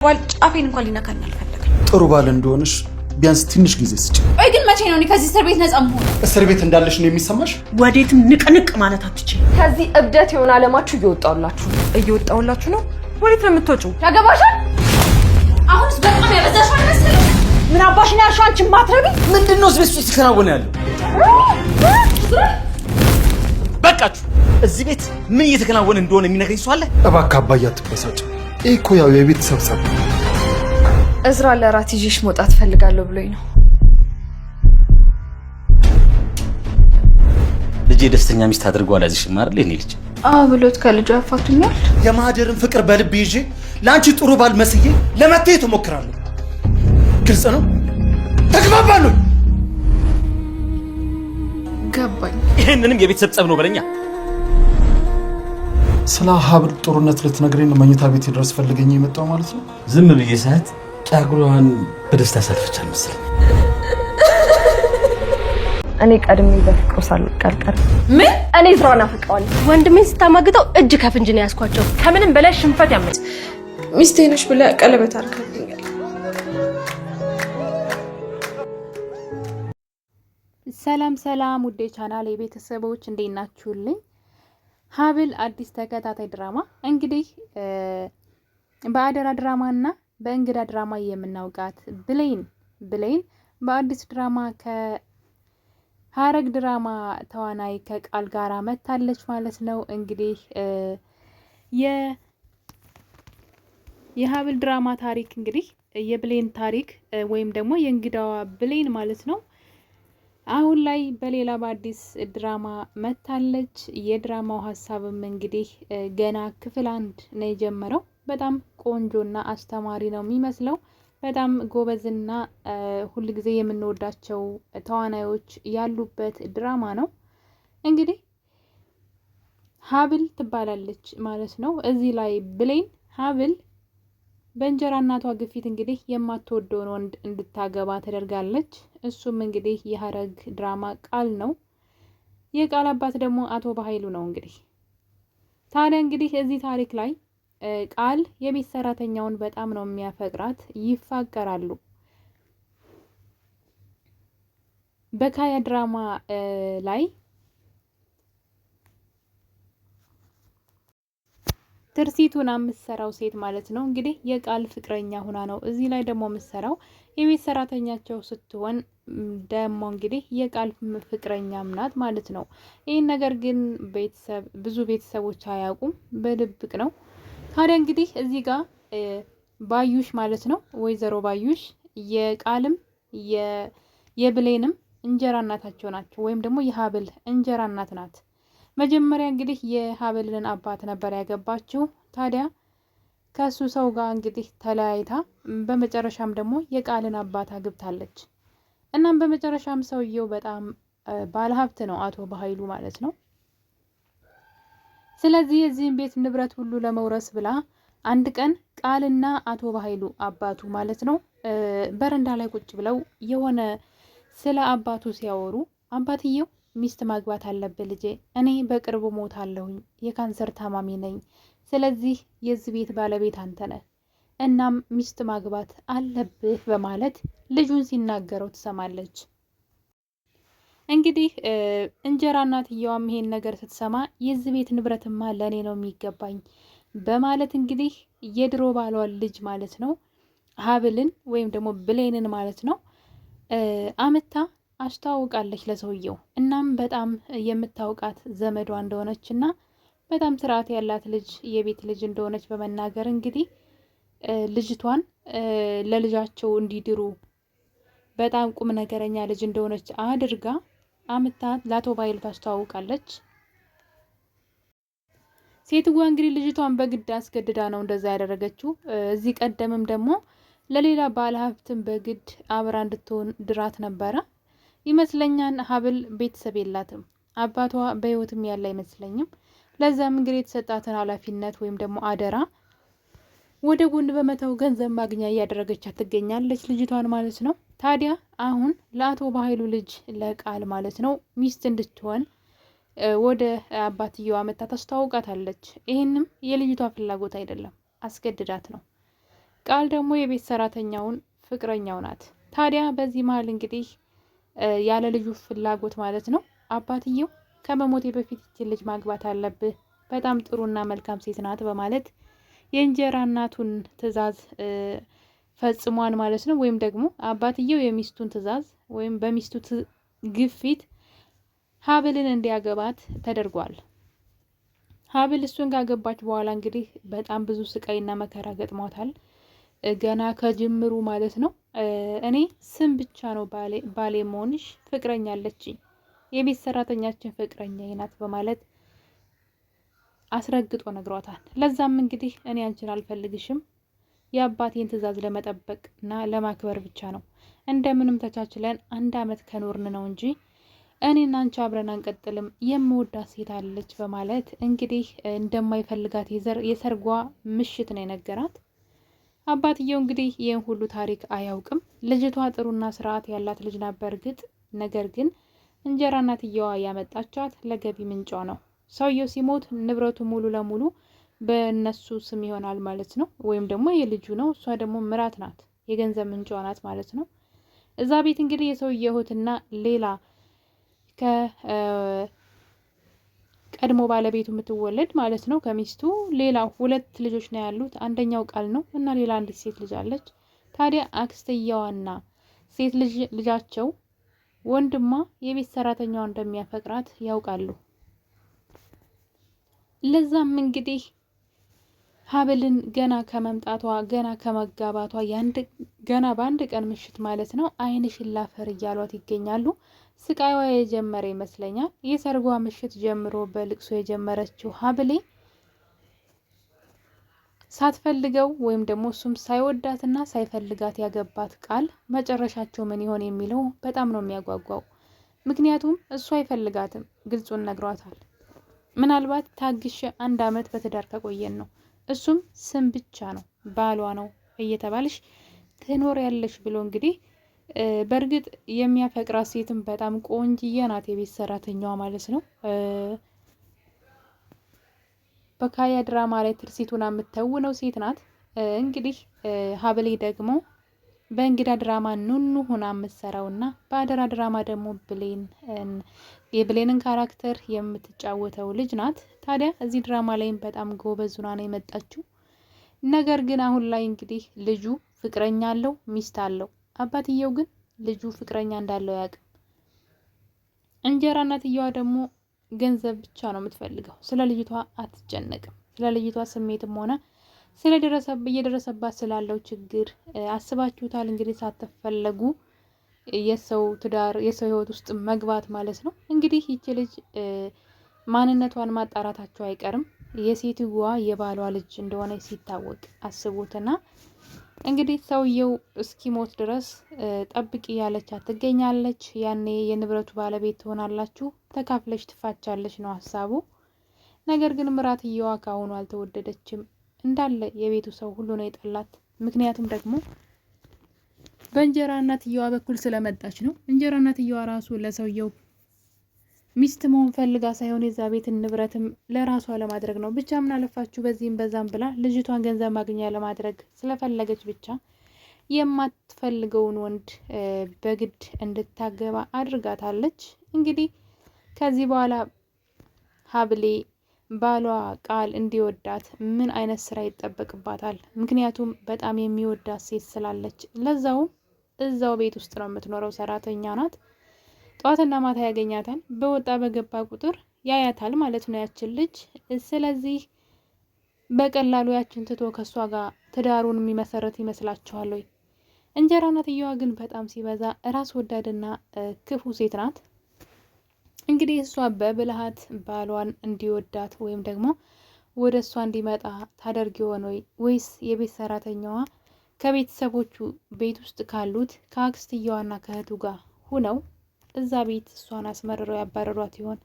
ባል ጫፌን እንኳን ሊነካኝ አልፈለገም። ጥሩ ባል እንደሆነሽ ቢያንስ ትንሽ ጊዜ ስጪ። ወይ ግን መቼ ነው እኔ ከዚህ እስር ቤት ነፃ መሆን? እስር ቤት እንዳለሽ ነው የሚሰማሽ? ወዴትም ንቅንቅ ማለት አትችይ። ከዚህ እብደት የሆነ አለማችሁ እየወጣውላችሁ ነው። ወዴት ነው የምትወጪው? ያገባሻል? አሁንስ በጣም ያበዛሽው መሰለኝ። ምን አባሽ ነው ያልሽው? አንቺ ማትረቢ ምንድነው ስቤት ውስጥ ተከናወነ ያለው? በቃችሁ። እዚህ ቤት ምን እየተከናወነ እንደሆነ የሚነግረኝ ሰው አለ? እባክህ አባዬ አትበሳጭ። ይሄ እኮ ያው የቤተሰብ ጸብ። እዝራ ለራት ይዤሽ መውጣት ፈልጋለሁ ብሎኝ ነው። ልጄ ደስተኛ ሚስት አድርጎ አላዝሽም አይደል? እኔ ልጅ ብሎት ከልጁ ያፋቱኛል። የማህደርን ፍቅር በልብ ይዤ ለአንቺ ጥሩ ባል መስዬ ለመታየት እሞክራለሁ። ግልጽ ነው። ተግባባሉ? ገባኝ። ይሄንንም የቤተሰብ ጸብ ነው በለኛ። ስለ ሀብል ጦርነት ልትነግረኝ ነው መኝታ ቤት ድረስ ፈልገኝ የመጣው ማለት ነው? ዝም ብዬ ሰዓት ጫጉሏን በደስታ ሳልፈቻል መሰለኝ። እኔ ቀድሜ በፍቅሩ ሳልቀርቀር ምን? እኔ እዝራን አፍቀዋለሁ። ወንድሜን ስታማግጠው እጅ ከፍንጅ ነው ያስኳቸው። ከምንም በላይ ሽንፈት ያመጭ ሚስቴ ነሽ ብለህ ቀለበት አድርገኛል። ሰላም ሰላም፣ ውዴ ቻናል የቤተሰቦች እንዴት ናችሁልኝ? ሀብል አዲስ ተከታታይ ድራማ እንግዲህ በአደራ ድራማ እና በእንግዳ ድራማ የምናውቃት ብሌን በአዲስ ድራማ ከሀረግ ድራማ ተዋናይ ከቃል ጋር መታለች ማለት ነው። እንግዲህ የሀብል ድራማ ታሪክ እንግዲህ የብሌን ታሪክ ወይም ደግሞ የእንግዳዋ ብሌን ማለት ነው አሁን ላይ በሌላ በአዲስ ድራማ መታለች። የድራማው ሀሳብም እንግዲህ ገና ክፍል 1 ነው የጀመረው። በጣም ቆንጆና አስተማሪ ነው የሚመስለው። በጣም ጎበዝና ሁልጊዜ የምንወዳቸው ተዋናዮች ያሉበት ድራማ ነው። እንግዲህ ሀብል ትባላለች ማለት ነው። እዚህ ላይ ብሌን ሀብል በእንጀራ እናቷ ግፊት እንግዲህ የማትወደውን ወንድ እንድታገባ ተደርጋለች። እሱም እንግዲህ የሀረግ ድራማ ቃል ነው። የቃል አባት ደግሞ አቶ በኃይሉ ነው። እንግዲህ ታዲያ እንግዲህ እዚህ ታሪክ ላይ ቃል የቤት ሰራተኛውን በጣም ነው የሚያፈቅራት፣ ይፋቀራሉ። በካያ ድራማ ላይ ትርሲቱን የምትሰራው ሴት ማለት ነው እንግዲህ የቃል ፍቅረኛ ሁና ነው እዚህ ላይ ደግሞ የምትሰራው የቤት ሰራተኛቸው ስትሆን ደግሞ እንግዲህ የቃል ፍቅረኛም ናት ማለት ነው። ይህን ነገር ግን ብዙ ቤተሰቦች አያውቁም፣ በድብቅ ነው። ታዲያ እንግዲህ እዚህ ጋር ባዩሽ ማለት ነው ወይዘሮ ባዩሽ የቃልም የብሌንም እንጀራ እናታቸው ናቸው፣ ወይም ደግሞ የሀብል እንጀራ እናት ናት። መጀመሪያ እንግዲህ የሀብልን አባት ነበር ያገባችው። ታዲያ ከሱ ሰው ጋር እንግዲህ ተለያይታ በመጨረሻም ደግሞ የቃልን አባት አግብታለች። እናም በመጨረሻም ሰውየው በጣም ባለሀብት ነው፣ አቶ በኃይሉ ማለት ነው። ስለዚህ የዚህን ቤት ንብረት ሁሉ ለመውረስ ብላ አንድ ቀን ቃልና አቶ በኃይሉ አባቱ ማለት ነው በረንዳ ላይ ቁጭ ብለው የሆነ ስለ አባቱ ሲያወሩ አባትየው ሚስት ማግባት አለብህ ልጄ፣ እኔ በቅርቡ ሞታለሁኝ፣ የካንሰር ታማሚ ነኝ። ስለዚህ የዚህ ቤት ባለቤት አንተ ነህ፣ እናም ሚስት ማግባት አለብህ በማለት ልጁን ሲናገረው ትሰማለች። እንግዲህ እንጀራ እናትየዋም ይሄን ነገር ስትሰማ የዚህ ቤት ንብረትማ ለእኔ ነው የሚገባኝ በማለት እንግዲህ የድሮ ባሏን ልጅ ማለት ነው ሀብልን ወይም ደግሞ ብሌንን ማለት ነው አመታ አስተዋውቃለች ለሰውየው። እናም በጣም የምታውቃት ዘመዷ እንደሆነች እና በጣም ስርዓት ያላት ልጅ የቤት ልጅ እንደሆነች በመናገር እንግዲህ ልጅቷን ለልጃቸው እንዲድሩ በጣም ቁም ነገረኛ ልጅ እንደሆነች አድርጋ አምታ ለአቶ በኃይሉ ታስተዋውቃለች። ሴትዋ እንግዲህ ልጅቷን በግድ አስገድዳ ነው እንደዛ ያደረገችው። እዚህ ቀደምም ደግሞ ለሌላ ባለሀብትም በግድ አብራ እንድትሆን ድራት ነበረ ይመስለኛል። ሀብል ቤተሰብ የላትም፣ አባቷ በህይወትም ያለ አይመስለኝም። ለዛም እንግዲህ የተሰጣትን ኃላፊነት ወይም ደግሞ አደራ ወደ ጎን በመተው ገንዘብ ማግኛ እያደረገቻት ትገኛለች ልጅቷን ማለት ነው። ታዲያ አሁን ለአቶ በኃይሉ ልጅ ለቃል ማለት ነው ሚስት እንድትሆን ወደ አባትየው አመታ ታስተዋውቃታለች። ይህንም የልጅቷ ፍላጎት አይደለም፣ አስገድዳት ነው። ቃል ደግሞ የቤት ሰራተኛውን ፍቅረኛው ናት። ታዲያ በዚህ መሀል እንግዲህ ያለ ልጁ ፍላጎት ማለት ነው አባትየው ከመሞቴ በፊት ይችን ልጅ ማግባት አለብህ፣ በጣም ጥሩና መልካም ሴት ናት በማለት የእንጀራ እናቱን ትዕዛዝ ፈጽሟን ማለት ነው። ወይም ደግሞ አባትየው የሚስቱን ትዕዛዝ ወይም በሚስቱ ግፊት ሀብልን እንዲያገባት ተደርጓል። ሀብል እሱን ካገባች በኋላ እንግዲህ በጣም ብዙ ስቃይና መከራ ገጥሟታል። ገና ከጅምሩ ማለት ነው። እኔ ስም ብቻ ነው ባሌ መሆንሽ፣ ፍቅረኛ አለችኝ፣ የቤት ሰራተኛችን ፍቅረኛ ናት በማለት አስረግጦ ነግሯታል። ለዛም እንግዲህ እኔ አንቺን አልፈልግሽም፣ የአባቴን ትዕዛዝ ለመጠበቅ እና ለማክበር ብቻ ነው፣ እንደምንም ተቻችለን 1 አመት ከኖርን ነው እንጂ እኔና አንቺ አብረን አንቀጥልም፣ የምወዳት ሴት አለች በማለት እንግዲህ እንደማይፈልጋት የሰርጓ ምሽት ነው የነገራት። አባትየው እንግዲህ ይህን ሁሉ ታሪክ አያውቅም። ልጅቷ ጥሩና ስርዓት ያላት ልጅ ናት በእርግጥ። ነገር ግን እንጀራ እናትየዋ ያመጣቻት ለገቢ ምንጯ ነው። ሰውየው ሲሞት ንብረቱ ሙሉ ለሙሉ በእነሱ ስም ይሆናል ማለት ነው፣ ወይም ደግሞ የልጁ ነው። እሷ ደግሞ ምራት ናት፣ የገንዘብ ምንጯ ናት ማለት ነው። እዛ ቤት እንግዲህ የሰውየው እህትና ሌላ ከቀድሞ ባለቤቱ የምትወለድ ማለት ነው ከሚስቱ ሌላ 2 ልጆች ነው ያሉት። አንደኛው ቃል ነው እና ሌላ አንዲት ሴት ልጅ አለች። ታዲያ አክስትየዋና ሴት ልጃቸው ወንድሟ የቤት ሰራተኛዋ እንደሚያፈቅራት ያውቃሉ። ለዛም እንግዲህ ሀብልን ገና ከመምጣቷ ገና ከመጋባቷ ገና በ1 ቀን ምሽት ማለት ነው ዓይንሽን ላፈር እያሏት ይገኛሉ። ስቃይዋ የጀመረ ይመስለኛል። የሰርጓ ምሽት ጀምሮ በልቅሶ የጀመረችው ሀብሌ ሳትፈልገው ወይም ደግሞ እሱም ሳይወዳትና ሳይፈልጋት ያገባት ቃል መጨረሻቸው ምን ይሆን የሚለው በጣም ነው የሚያጓጓው። ምክንያቱም እሱ አይፈልጋትም፣ ግልጹን ነግሯታል። ምናልባት ታግሽ 1 አመት በትዳር ከቆየን ነው፣ እሱም ስም ብቻ ነው ባሏ ነው እየተባልሽ ትኖር ያለሽ ብሎ እንግዲህ በእርግጥ የሚያፈቅራት ሴትም በጣም ቆንጅዬ ናት፣ የቤት ሰራተኛዋ ማለት ነው። በካያ ድራማ ላይ ትርሲቱን የምትተውነው ሴት ናት። እንግዲህ ሀብሌ ደግሞ በእንግዳ ድራማ ኑኑ ሆና የምትሰራውና በአደራ ድራማ ደግሞ የብሌንን ካራክተር የምትጫወተው ልጅ ናት። ታዲያ እዚህ ድራማ ላይም በጣም ጎበዝ ሆና ነው የመጣችው። ነገር ግን አሁን ላይ እንግዲህ ልጁ ፍቅረኛ አለው፣ ሚስት አለው። አባትየው ግን ልጁ ፍቅረኛ እንዳለው ያውቅም። እንጀራ እናትየዋ ደግሞ ገንዘብ ብቻ ነው የምትፈልገው፣ ስለ ልጅቷ አትጨነቅም። ስለ ልጅቷ ስሜትም ሆነ እየደረሰባት ስላለው ችግር አስባችሁታል? እንግዲህ ሳትፈለጉ የሰው ትዳር የሰው ህይወት ውስጥ መግባት ማለት ነው። እንግዲህ ይቺ ልጅ ማንነቷን ማጣራታቸው አይቀርም። የሴትዋ የባሏ ልጅ እንደሆነ ሲታወቅ አስቡትና እንግዲህ ሰውየው እስኪሞት ድረስ ጠብቂ ያለቻት ትገኛለች። ያኔ የንብረቱ ባለቤት ትሆናላችሁ፣ ተካፍለሽ ትፋቻለች ነው ሀሳቡ። ነገር ግን ምራትየዋ ካሁኑ አልተወደደችም። እንዳለ የቤቱ ሰው ሁሉ ነው የጠላት። ምክንያቱም ደግሞ በእንጀራ እናትየዋ በኩል ስለመጣች ነው። እንጀራ እናትየዋ ራሱ ለሰውየው ሚስት መሆን ፈልጋ ሳይሆን የዛ ቤትን ንብረትም ለራሷ ለማድረግ ነው። ብቻ ምን አለፋችሁ በዚህም በዛም ብላ ልጅቷን ገንዘብ ማግኛ ለማድረግ ስለፈለገች ብቻ የማትፈልገውን ወንድ በግድ እንድታገባ አድርጋታለች። እንግዲህ ከዚህ በኋላ ሀብሌ ባሏ ቃል እንዲወዳት ምን አይነት ስራ ይጠበቅባታል? ምክንያቱም በጣም የሚወዳት ሴት ስላለች፣ ለዛውም እዛው ቤት ውስጥ ነው የምትኖረው፣ ሰራተኛ ናት። ጧትና ማታ ያገኛታል። በወጣ በገባ ቁጥር ያያታል ማለት ነው ያችን ልጅ። ስለዚህ በቀላሉ ያችን ትቶ ከሷ ጋር ትዳሩን የሚመሰረት ይመስላችኋል ወይ? እንጀራ እናትየዋ ግን በጣም ሲበዛ ራስ ወዳድና ክፉ ሴት ናት። እንግዲህ እሷ በብልሃት ባሏን እንዲወዳት ወይም ደግሞ ወደ እሷ እንዲመጣ ታደርግ ይሆን ወይስ የቤት ሰራተኛዋ ከቤተሰቦቹ ቤት ውስጥ ካሉት ከአክስትየዋና ከእህቱ ጋር ሁነው እዛ ቤት እሷን አስመርረው ያባረሯት ይሆን?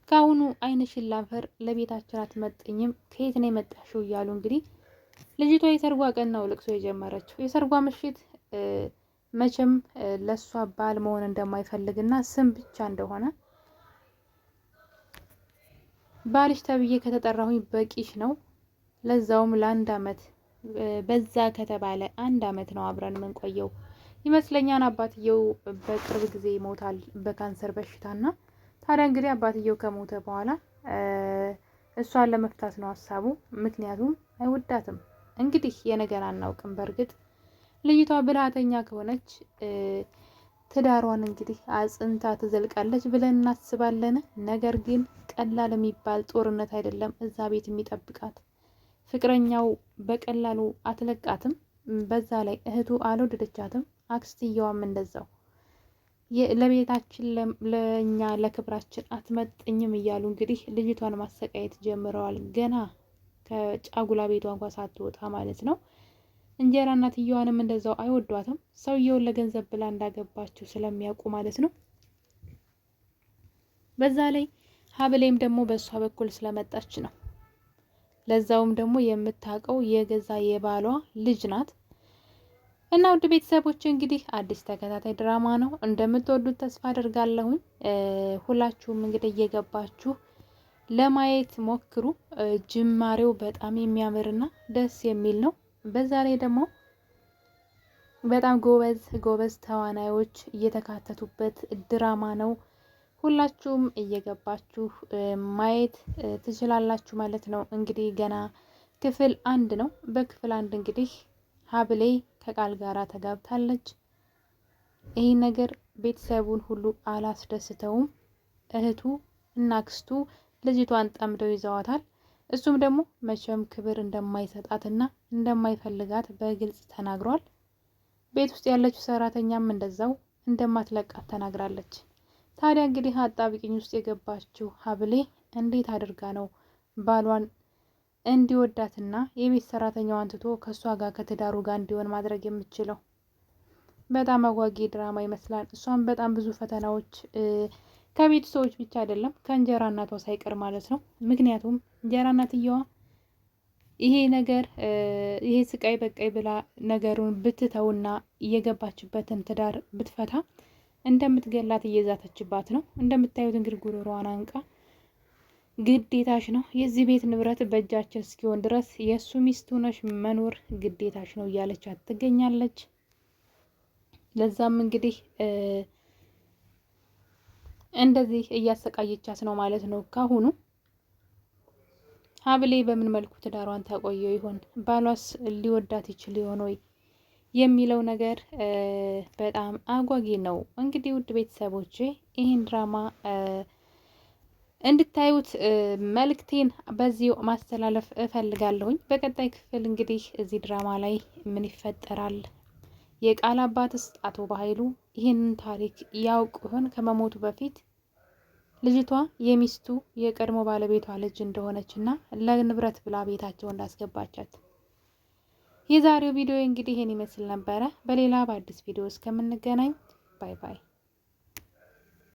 ከአሁኑ ዓይንሽን ላፈር፣ ለቤታችን አትመጥኝም፣ ከየት ነው የመጣሽው እያሉ እንግዲህ ልጅቷ የሰርጓ ቀን ነው ልቅሶ የጀመረችው። የሰርጓ ምሽት መቼም ለእሷ ባል መሆን እንደማይፈልግና ስም ብቻ እንደሆነ ባልሽ ተብዬ ከተጠራሁኝ በቂሽ ነው፣ ለዛውም ለ1 አመት በዛ ከተባለ 1 አመት ነው አብረን የምንቆየው ይመስለኛል። አባትየው በቅርብ ጊዜ ይሞታል በካንሰር በሽታና ታዲያ እንግዲህ አባትየው ከሞተ በኋላ እሷን ለመፍታት ነው ሀሳቡ። ምክንያቱም አይወዳትም። እንግዲህ የነገር አናውቅም። በእርግጥ ልጅቷ ብልሃተኛ ከሆነች ትዳሯን እንግዲህ አጽንታ ትዘልቃለች ብለን እናስባለን። ነገር ግን ቀላል የሚባል ጦርነት አይደለም እዛ ቤት የሚጠብቃት። ፍቅረኛው በቀላሉ አትለቃትም። በዛ ላይ እህቱ አልወደደቻትም፣ አክስትየዋም እንደዛው። ለቤታችን ለኛ ለክብራችን አትመጥኝም እያሉ እንግዲህ ልጅቷን ማሰቃየት ጀምረዋል። ገና ከጫጉላ ቤቷ እንኳን ሳትወጣ ማለት ነው። እንጀራ እናትየዋንም እንደዛው አይወዷትም። ሰውየውን ለገንዘብ ብላ እንዳገባችው ስለሚያውቁ ማለት ነው። በዛ ላይ ሀብሌም ደግሞ በእሷ በኩል ስለመጣች ነው። ለዛውም ደግሞ የምታውቀው የገዛ የባሏ ልጅ ናት። እና ውድ ቤተሰቦች እንግዲህ አዲስ ተከታታይ ድራማ ነው፣ እንደምትወዱት ተስፋ አድርጋለሁኝ። ሁላችሁም እንግዲህ እየገባችሁ ለማየት ሞክሩ። ጅማሬው በጣም የሚያምርና ደስ የሚል ነው። በዛ ላይ ደግሞ በጣም ጎበዝ ተዋናዮች እየተካተቱበት ድራማ ነው። ሁላችሁም እየገባችሁ ማየት ትችላላችሁ ማለት ነው። እንግዲህ ገና ክፍል 1 ነው። በክፍል 1 እንግዲህ ሀብሌ ከቃል ጋራ ተጋብታለች። ይህ ነገር ቤተሰቡን ሁሉ አላስደስተውም። እህቱ እና አክስቱ ልጅቷን ጠምደው ይዘዋታል። እሱም ደግሞ መቼም ክብር እንደማይሰጣትና እንደማይፈልጋት በግልጽ ተናግሯል። ቤት ውስጥ ያለችው ሰራተኛም እንደዛው እንደማትለቃት ተናግራለች። ታዲያ እንግዲህ አጣብቂኝ ውስጥ የገባችው ሀብሌ እንዴት አድርጋ ነው ባሏን እንዲወዳትና የቤት ሰራተኛዋን ትቶ ከሷ ጋር ከትዳሩ ጋር እንዲሆን ማድረግ የምትችለው? በጣም አጓጊ ድራማ ይመስላል። እሷም በጣም ብዙ ፈተናዎች ከቤት ሰዎች ብቻ አይደለም ከእንጀራ እናቷ ሳይቀር ማለት ነው። ምክንያቱም እንጀራ እናትየዋ ይሄ ስቃይ በቃይ ብላ ነገሩን ብትተውና እየገባችበትን ትዳር ብትፈታ እንደምትገላት እየዛተችባት ነው። እንደምታዩት እንግዲህ ጉሮሮዋን አንቃ ግዴታሽ ነው የዚህ ቤት ንብረት በእጃችን እስኪሆን ድረስ የእሱ ሚስት ሆነሽ መኖር ግዴታሽ ነው እያለቻት ትገኛለች። ለዛም እንግዲህ እንደዚህ እያሰቃየቻት ነው ማለት ነው። ካሁኑ ሀብሌ በምን መልኩ ትዳሯን ታቆየው ይሆን? ባሏስ ሊወዳት ይችል ይሆን ወይ የሚለው ነገር በጣም አጓጊ ነው። እንግዲህ ውድ ቤተሰቦቼ ይህን ድራማ እንድታዩት መልእክቴን በዚሁ ማስተላለፍ እፈልጋለሁኝ። በቀጣይ ክፍል እንግዲህ እዚህ ድራማ ላይ ምን ይፈጠራል? የቃል አባትስ አቶ በኃይሉ ይህንን ታሪክ ያውቅ ይሆን? ከመሞቱ በፊት ልጅቷ የሚስቱ የቀድሞ ባለቤቷ ልጅ እንደሆነችና ለንብረት ብላ ቤታቸው እንዳስገባቻት። የዛሬው ቪዲዮ እንግዲህ ይህን ይመስል ነበረ። በሌላ በአዲስ ቪዲዮ እስከምንገናኝ ባይ ባይ።